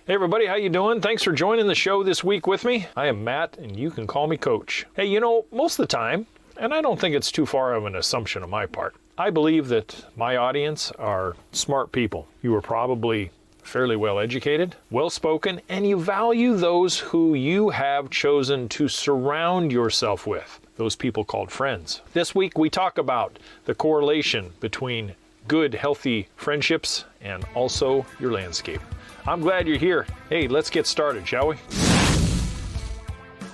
Hey everybody, how you doing? Thanks for joining the show this week with me. I am Matt, and you can call me Coach. Hey, you know, most of the time, and I don't think it's too far of an assumption on my part, I believe that my audience are smart people. You are probably fairly well educated, well spoken, and you value those who you have chosen to surround yourself with, those people called friends. This week we talk about the correlation between good, healthy friendships and also your landscape. I'm glad you're here. Hey, let's get started, shall we?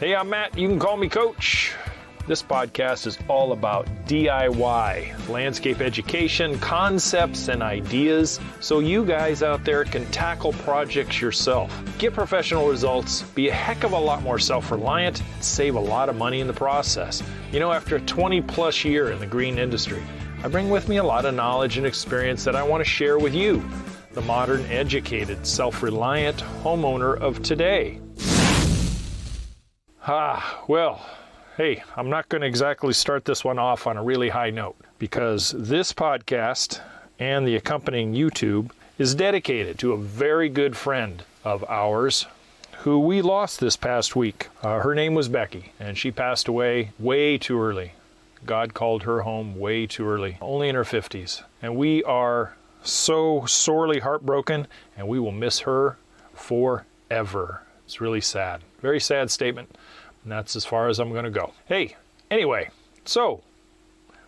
Hey, I'm Matt. You can call me Coach. This podcast is all about DIY, landscape education, concepts, and ideas, so you guys out there can tackle projects yourself, get professional results, be a heck of a lot more self-reliant, and save a lot of money in the process. You know, after a 20-plus year in the green industry, I bring with me a lot of knowledge and experience that I want to share with you, the modern, educated, self-reliant homeowner of today. Well, hey, I'm not going to exactly start this one off on a really high note, because this podcast and the accompanying YouTube is dedicated to a very good friend of ours who we lost this past week. Her name was Becky, and she passed away way too early. God called her home way too early, only in her 50s. And we are so sorely heartbroken, and we will miss her forever. It's really sad. Very sad statement, and that's as far as I'm going to go. Hey, anyway, so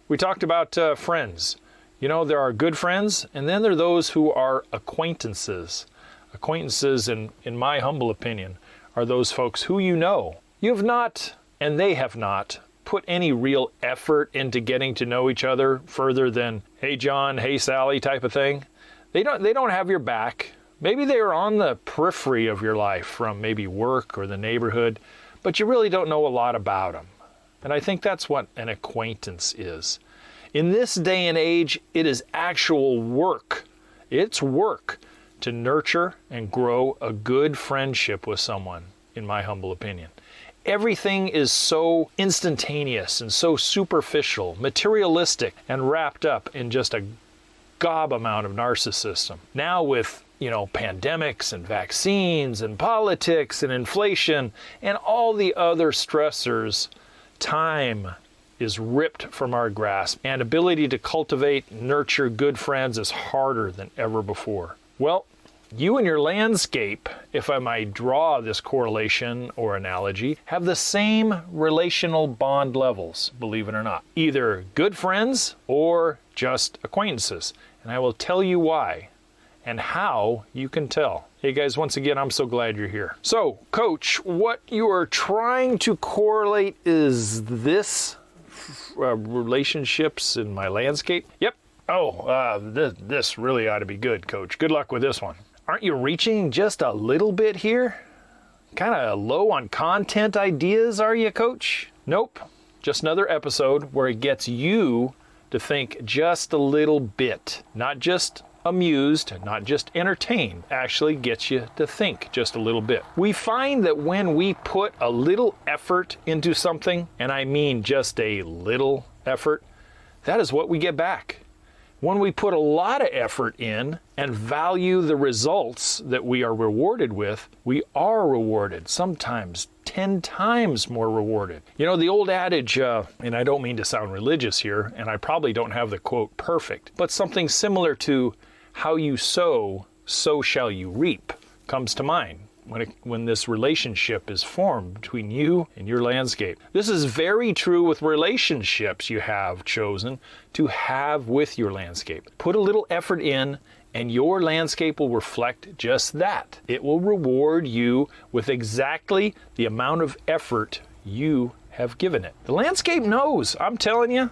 we talked about friends. You know, there are good friends, and then there are those who are acquaintances. Acquaintances, in my humble opinion, are those folks who you know. You have not, and they have not, put any real effort into getting to know each other further than, hey John, hey Sally type of thing. They don't have your back. Maybe they are on the periphery of your life from maybe work or the neighborhood, but you really don't know a lot about them. And I think that's what an acquaintance is. In this day and age, it is actual work. It's work to nurture and grow a good friendship with someone, in my humble opinion. Everything is so instantaneous and so superficial, materialistic, and wrapped up in just a gob amount of narcissism. Now with, pandemics and vaccines and politics and inflation and all the other stressors, time is ripped from our grasp, and ability to cultivate and nurture good friends is harder than ever before. Well, you and your landscape, if I might draw this correlation or analogy, have the same relational bond levels, believe it or not. Either good friends or just acquaintances. And I will tell you why and how you can tell. Hey guys, once again, I'm so glad you're here. So, Coach, what you are trying to correlate is this relationships in my landscape? Yep. This really ought to be good, Coach. Good luck with this one. Aren't you reaching just a little bit here? Kind of low on content ideas, are you, Coach? Nope. Just another episode where it gets you to think just a little bit. Not just amused, not just entertained. Actually gets you to think just a little bit. We find that when we put a little effort into something, and I mean just a little effort, that is what we get back. When we put a lot of effort in and value the results that we are rewarded with, we are rewarded, sometimes 10 times more rewarded. You know, the old adage, and I don't mean to sound religious here, and I probably don't have the quote perfect, but something similar to how you sow, so shall you reap, comes to mind when this relationship is formed between you and your landscape. This is very true with relationships you have chosen to have with your landscape. Put a little effort in, and your landscape will reflect just that. It will reward you with exactly the amount of effort you have given it. The landscape knows, I'm telling you,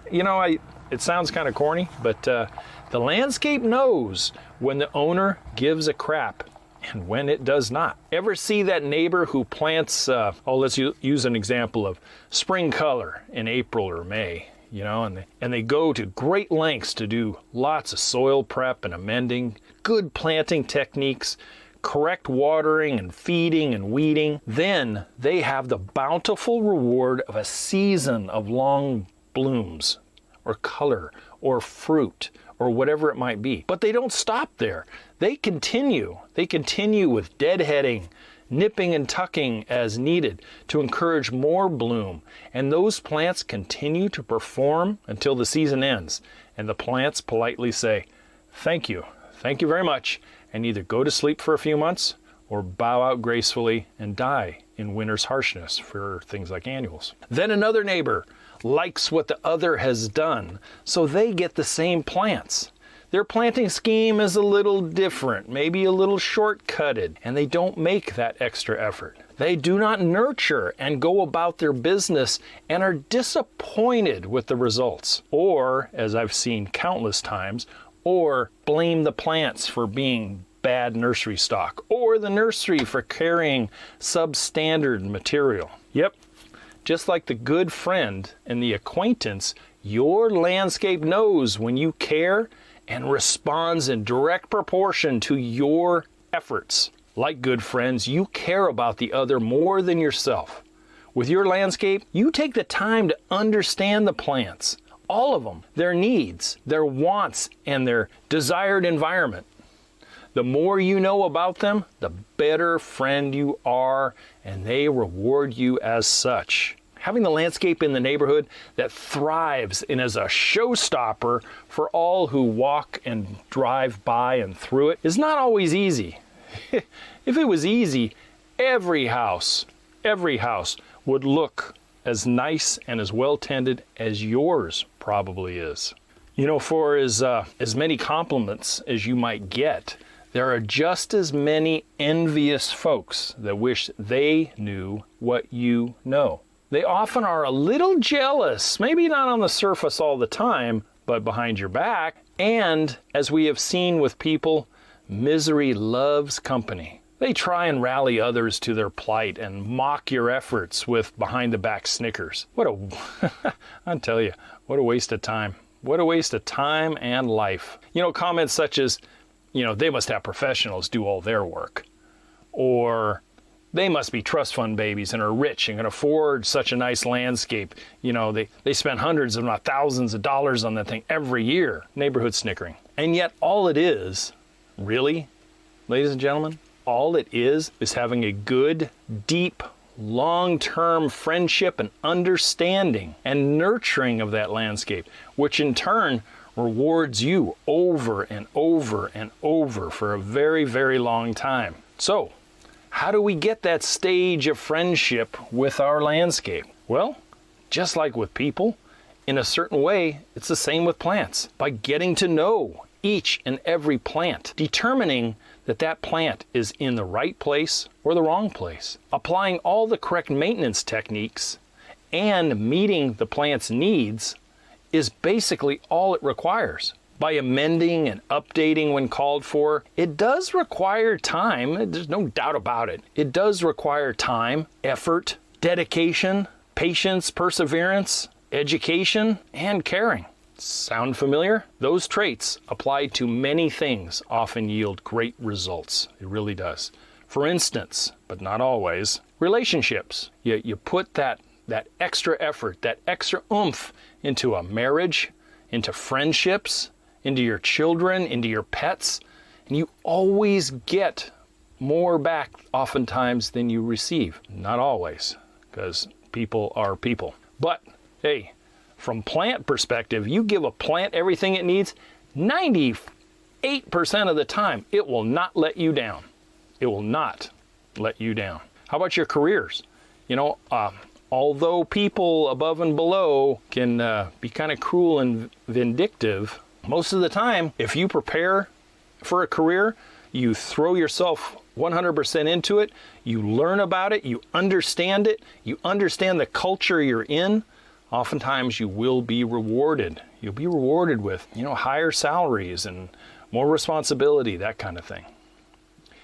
it sounds kind of corny, but the landscape knows when the owner gives a crap and when it does not. Ever see that neighbor who plants, let's use an example of spring color in April or May, and they go to great lengths to do lots of soil prep and amending, good planting techniques, correct watering and feeding and weeding. Then they have the bountiful reward of a season of long blooms or color or fruit or whatever it might be. But they don't stop there. They continue. They continue with deadheading, nipping and tucking as needed to encourage more bloom. And those plants continue to perform until the season ends. And the plants politely say, thank you very much, and either go to sleep for a few months or bow out gracefully and die in winter's harshness for things like annuals. Then another neighbor likes what the other has done, so they get the same plants. Their planting scheme is a little different, maybe a little shortcutted, and they don't make that extra effort. They do not nurture and go about their business and are disappointed with the results. Or, as I've seen countless times, or blame the plants for being bad nursery stock, or the nursery for carrying substandard material. Yep, just like the good friend and the acquaintance, your landscape knows when you care and responds in direct proportion to your efforts. Like good friends, you care about the other more than yourself. With your landscape, you take the time to understand the plants, all of them, their needs, their wants, and their desired environment. The more you know about them, the better friend you are, and they reward you as such. Having the landscape in the neighborhood that thrives and is a showstopper for all who walk and drive by and through it is not always easy. If it was easy, every house would look as nice and as well tended as yours probably is. You know, for as many compliments as you might get, there are just as many envious folks that wish they knew what you know. They often are a little jealous, maybe not on the surface all the time, but behind your back. And as we have seen with people, misery loves company. They try and rally others to their plight and mock your efforts with behind-the-back snickers. I'll tell you, what a waste of time. What a waste of time and life. You know, comments such as, you know, they must have professionals do all their work. Or they must be trust fund babies and are rich and can afford such a nice landscape. You know, they spend hundreds if not thousands of dollars on that thing every year. Neighborhood snickering. And yet all it is, really, ladies and gentlemen, all it is having a good, deep, long-term friendship and understanding and nurturing of that landscape, which in turn rewards you over and over and over for a very, very long time. So, how do we get that stage of friendship with our landscape? Well, just like with people, in a certain way, it's the same with plants. By getting to know each and every plant, determining that that plant is in the right place or the wrong place, applying all the correct maintenance techniques, and meeting the plant's needs is basically all it requires. By amending and updating when called for, it does require time, there's no doubt about it. It does require time, effort, dedication, patience, perseverance, education, and caring. Sound familiar? Those traits applied to many things often yield great results. It really does. For instance, but not always, relationships. You put that extra effort, that extra oomph into a marriage, into friendships, into your children, into your pets, and you always get more back oftentimes than you receive. Not always, because people are people. But hey, from plant perspective, you give a plant everything it needs, 98% of the time, it will not let you down. It will not let you down. How about your careers? You know, although people above and below can be kind of cruel and vindictive, most of the time, if you prepare for a career, you throw yourself 100% into it, you learn about it, you understand the culture you're in, oftentimes you will be rewarded. You'll be rewarded with, you know, higher salaries and more responsibility, that kind of thing.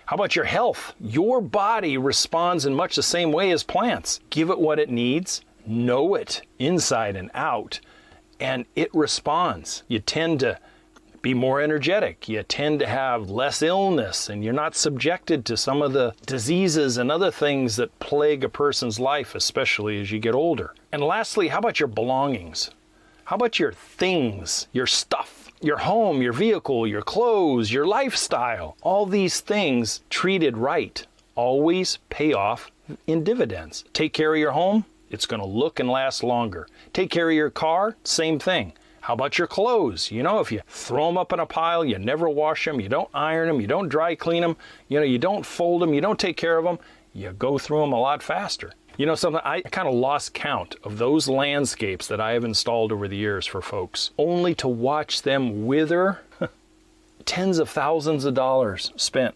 How about your health? Your body responds in much the same way as plants. Give it what it needs, know it inside and out, and it responds. You tend to be more energetic. You tend to have less illness, and you're not subjected to some of the diseases and other things that plague a person's life, especially as you get older. And lastly, how about your belongings? How about your things, your stuff? your home, your vehicle, your clothes, your lifestyle, all these things treated right always pay off in dividends. Take care of your home, it's going to look and last longer. Take care of your car, same thing. How about your clothes? You know, if you throw them up in a pile, you never wash them, you don't iron them, you don't dry clean them, you know, you don't fold them, you don't take care of them, you go through them a lot faster. You know something, I kind of lost count of those landscapes that I have installed over the years for folks, only to watch them wither. Tens of thousands of dollars spent.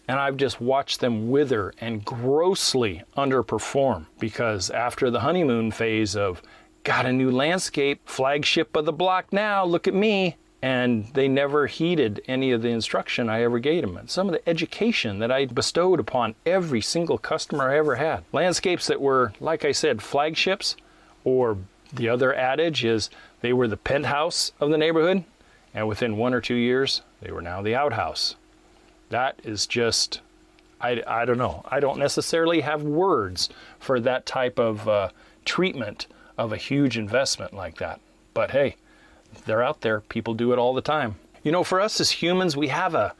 And I've just watched them wither and grossly underperform, because after the honeymoon phase of, got a new landscape, flagship of the block now, look at me, and they never heeded any of the instruction I ever gave them, and some of the education that I bestowed upon every single customer I ever had. Landscapes that were, like I said, flagships, or the other adage is they were the penthouse of the neighborhood, and within 1 or 2 years, they were now the outhouse. That is just, I don't know. I don't necessarily have words for that type of treatment of a huge investment like that. But hey, they're out there. People do it all the time. You know, for us as humans, we have a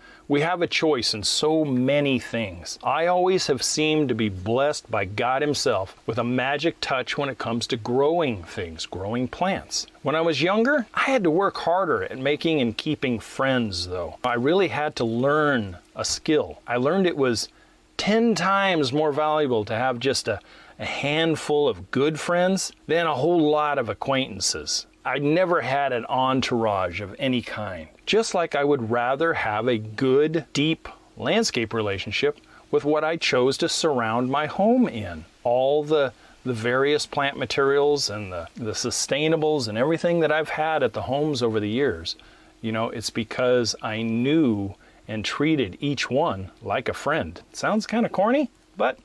choice in so many things. I always have seemed to be blessed by God himself with a magic touch when it comes to growing things, growing plants. When I was younger, I had to work harder at making and keeping friends, though. I really had to learn a skill. I learned it was 10 times more valuable to have just a handful of good friends than a whole lot of acquaintances. I never had an entourage of any kind. Just like I would rather have a good, deep landscape relationship with what I chose to surround my home in. All the various plant materials and the sustainables and everything that I've had at the homes over the years, you know, it's because I knew and treated each one like a friend. Sounds kind of corny, but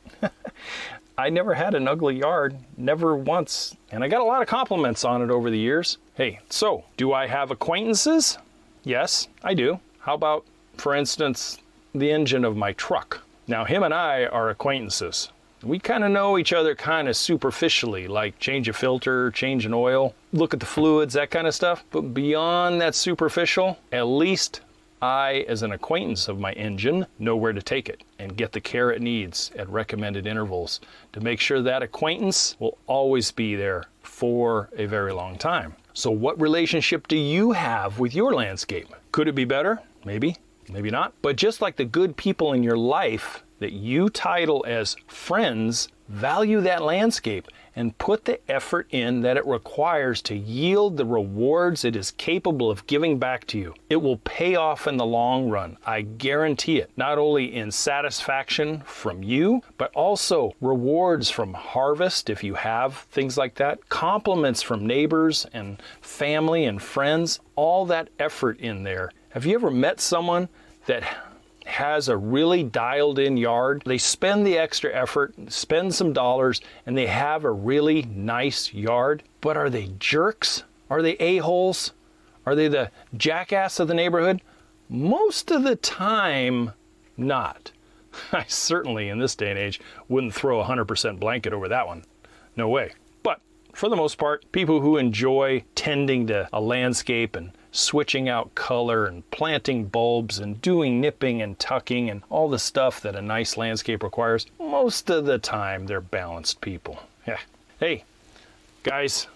I never had an ugly yard, never once, and I got a lot of compliments on it over the years. Hey, so do I have acquaintances? Yes, I do. How about, for instance, the engine of my truck? Now, him and I are acquaintances. We kind of know each other kind of superficially, like change a filter, change an oil, look at the fluids, that kind of stuff. But beyond that superficial, at least I, as an acquaintance of my engine, know where to take it and get the care it needs at recommended intervals to make sure that acquaintance will always be there for a very long time. So what relationship do you have with your landscape? Could it be better? Maybe, maybe not. But just like the good people in your life that you title as friends, value that landscape and put the effort in that it requires to yield the rewards it is capable of giving back to you. It will pay off in the long run. I guarantee it. Not only in satisfaction from you, but also rewards from harvest if you have things like that, compliments from neighbors and family and friends, all that effort in there. Have you ever met someone that has a really dialed in yard? They spend the extra effort, spend some dollars, and they have a really nice yard. But are they jerks? Are they a-holes? Are they the jackass of the neighborhood? Most of the time, not. I certainly, in this day and age, wouldn't throw a 100% blanket over that one. No way. But for the most part, people who enjoy tending to a landscape and switching out color and planting bulbs and doing nipping and tucking and all the stuff that a nice landscape requires, most of the time they're balanced people. Yeah. Hey, guys,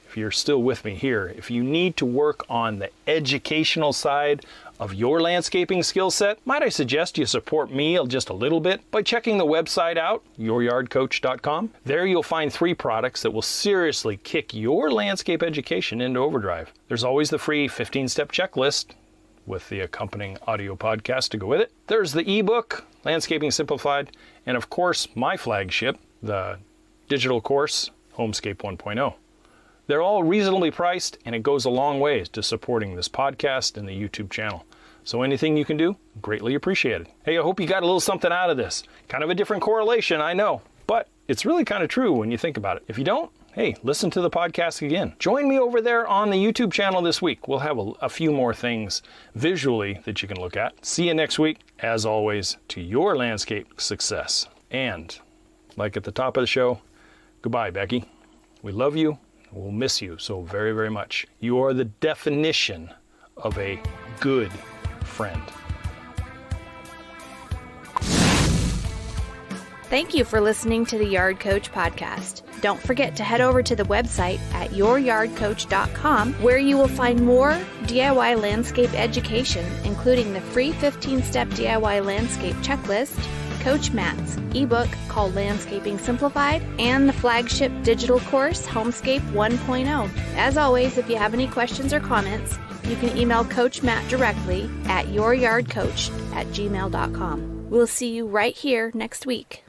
if you're still with me here, if you need to work on the educational side of your landscaping skill set, might I suggest you support me just a little bit by checking the website out, youryardcoach.com. There you'll find 3 products that will seriously kick your landscape education into overdrive. There's always the free 15-step checklist with the accompanying audio podcast to go with it. There's the ebook, Landscaping Simplified, and of course, my flagship, the digital course, HOMESCAPE 1.0. They're all reasonably priced, and it goes a long way to supporting this podcast and the YouTube channel. So anything you can do, greatly appreciated. Hey, I hope you got a little something out of this. Kind of a different correlation, I know, but it's really kind of true when you think about it. If you don't, hey, listen to the podcast again. Join me over there on the YouTube channel this week. We'll have a few more things visually that you can look at. See you next week. As always, to your landscape success. And, like at the top of the show, goodbye, Becky. We love you. We'll miss you so very, very much. You are the definition of a good friend. Thank you for listening to the Yard Coach podcast. Don't forget to head over to the website at youryardcoach.com, where you will find more DIY landscape education, including the free 15-step DIY landscape checklist, Coach Matt's ebook called Landscaping Simplified, and the flagship digital course, HOMESCAPE 1.0. As always, if you have any questions or comments, you can email Coach Matt directly at youryardcoach@gmail.com. We'll see you right here next week.